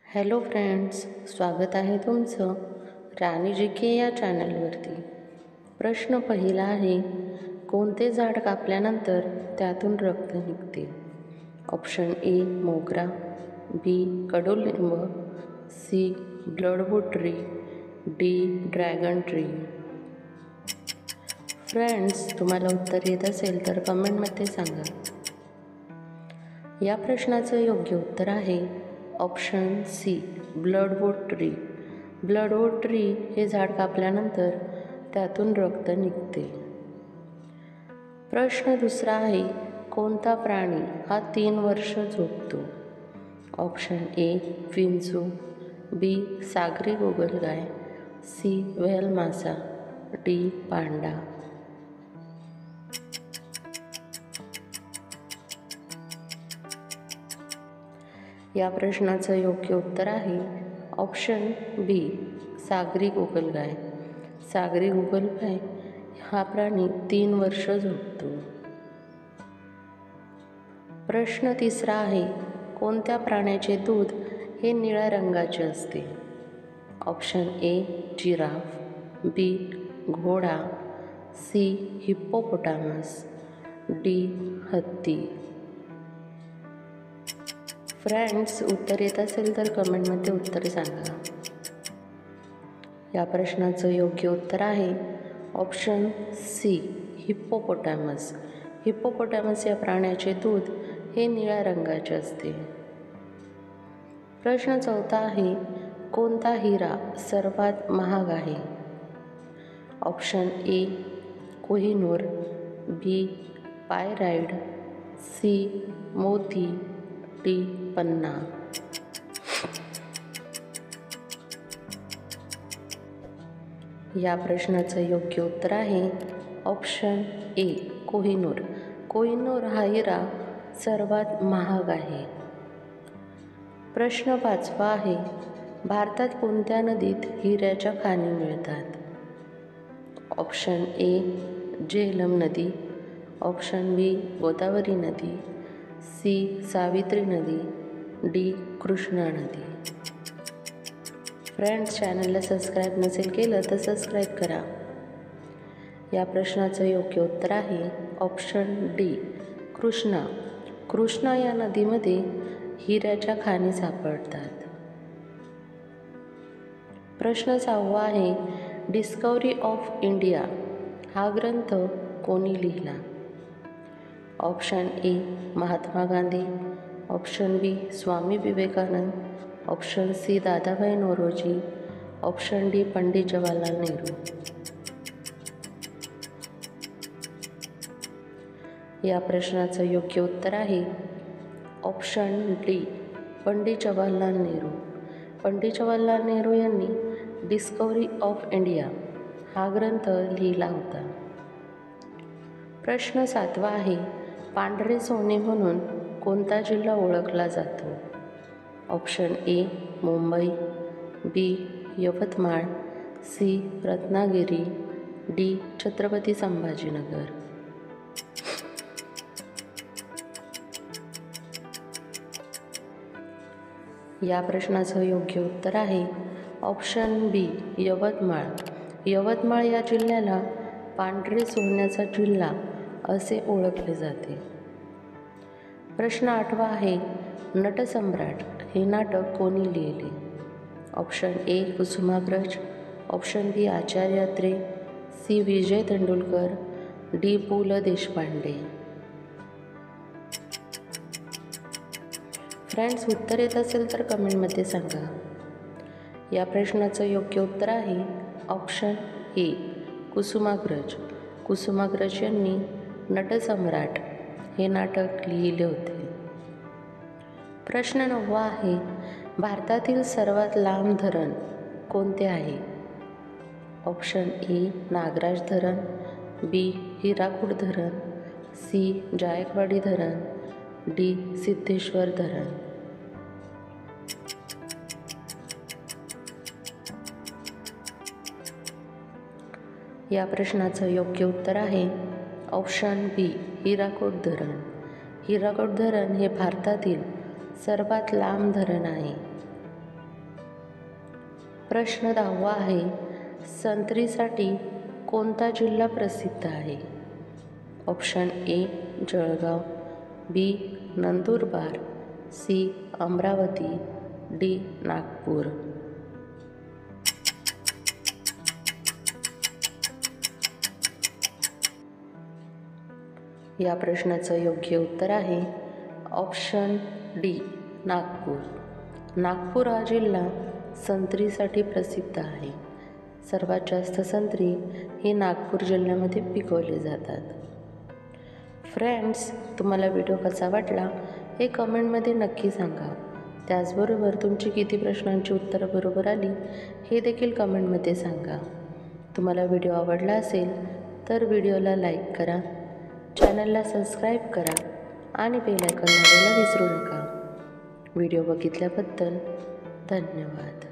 Hello friends, स्वागत आहे तुमचं राणी जी के या चॅनलवरती. प्रश्न पहिला आहे, कोणते झाड कापल्यानंतर त्यातून रक्त निघते? ऑप्शन ए मोगरा, बी कडुलिंब, C bloodwood tree, D dragon tree. Friends, तुम्हाला उत्तर येत असेल तर कमेंटमध्ये सांगा. या प्रश्नाचं योग्य उत्तर आहे option C bloodwood tree. ब्लडवूड tree हे झाड कापल्यानंतर त्यातून रक्त निघते. प्रश्न दुसरा आहे, कोणता प्राणी हा 3 वर्ष झोपतो? ऑप्शन ए विंचू, बी सागरी गोगलगाय, सी व्हेल मासा, डी पांडा. या प्रश्नाचं योग्य उत्तर आहे ऑप्शन बी सागरी गोगलगाय. सागरी गोगलगाय हा प्राणी 3 वर्ष झोपतो. प्रश्न तिसरा आहे, कोणत्या प्राण्याचे दूध हे निळ्या रंगाचे असते? ऑप्शन ए जिराफ, बी घोडा, सी हिप्पोपोटामस, डी हत्ती. फ्रेंड्स, उत्तर येत असेल तर कमेंटमध्ये उत्तर सांगा. या प्रश्नाचं योग्य उत्तर आहे ऑप्शन सी हिप्पोपोटॅमस. हिप्पोपोटॅमस या प्राण्याचे दूध हे निळ्या रंगाचे असते. प्रश्न चौथा आहे, कोणता हिरा सर्वात महाग आहे? Option A Kohinoor, B pyrite, C मोती, डी पन्ना. या प्रश्नाचं योग्य उत्तर आहे ऑप्शन ए कोहिनूर. कोहिनूर हा हिरा सर्वात महाग आहे. प्रश्न पाचवा आहे, भारतात कोणत्या नदीत हिऱ्याच्या खाणी मिळतात? ऑप्शन ए झेलम नदी, ऑप्शन बी गोदावरी नदी, सी सावित्री नदी, डी कृष्णा नदी. फ्रेंड्स, चॅनलला सबस्क्राईब नसेल केलं तर सबस्क्राईब करा. या प्रश्नाचं योग्य उत्तर आहे ऑप्शन डी कृष्णा. कृष्णा या नदीमध्ये हिऱ्याच्या खाणी सापडतात. प्रश्न 6वा आहे, डिस्कव्हरी ऑफ इंडिया हा ग्रंथ कोणी लिहिला? Option A Mahatma Gandhi, option B Swami Vivekananda, option C Dadabhai Naoroji, option D Pandit Jawaharlal Nehru. या प्रश्नाचं योग्य उत्तर आहे ऑप्शन डी पंडित जवाहरलाल नेहरू. पंडित जवाहरलाल नेहरू यांनी डिस्कव्हरी ऑफ इंडिया हा ग्रंथ लिहिला होता. प्रश्न 7वा आहे, पांढरे सोने म्हणून कोणता जिल्हा ओळखला जातो? Option A Mumbai, B Yavatmal, C Ratnagiri, D Chhatrapati Sambhajinagar. या प्रश्नाचं योग्य उत्तर आहे ऑप्शन बी यवतमाळ. यवतमाळ या जिल्ह्याला पांढरे सोन्याचा जिल्हा असे ओळखले जाते. प्रश्न 8वा आहे, नटसम्राट हे नाटक कोणी लिहिले? Option A Kusumagraj, option B Acharya Atre, C Vijay Tendulkar, D Pu La Deshpande. Friends, उत्तर येत असेल तर कमेंटमध्ये सांगा. या प्रश्नाचं योग्य उत्तर आहे ऑप्शन ए कुसुमाग्रज. कुसुमाग्रज यांनी नटसम्राट हे नाटक लिहिले होते. प्रश्न 9वा आहे, भारतातील सर्वात लांब धरण कोणते आहे? ऑप्शन ए नागराज धरण, बी हिराकूड धरण, सी जायकवाडी धरण, डी सिद्धेश्वर धरण. या प्रश्नाचं योग्य उत्तर आहे ऑप्शन बी हिराकूड धरण. हिराकूड धरण हे भारतातील सर्वात लांब धरण आहे. प्रश्न 10वा आहे, संत्रीसाठी कोणता जिल्हा प्रसिद्ध आहे? Option A Jalgaon, B Nandurbar, C Amravati, D Nagpur. या प्रश्नाचं योग्य उत्तर आहे ऑप्शन डी नागपूर. नागपूर हा जिल्हा संत्रीसाठी प्रसिद्ध आहे. सर्वात जास्त संत्री हे नागपूर जिल्ह्यामध्ये पिकवले जातात. फ्रेंड्स, तुम्हाला व्हिडिओ कसा वाटला हे कमेंटमध्ये नक्की सांगा. त्याचबरोबर तुमची किती प्रश्नांची उत्तरं बरोबर आली हे देखील कमेंटमध्ये सांगा. तुम्हाला व्हिडिओ आवडला असेल तर व्हिडिओला लाईक करा, चॅनलला सबस्क्राईब करा आणि बेल आयकॉन दाबायला विसरू नका. व्हिडिओ बघितल्याबद्दल धन्यवाद.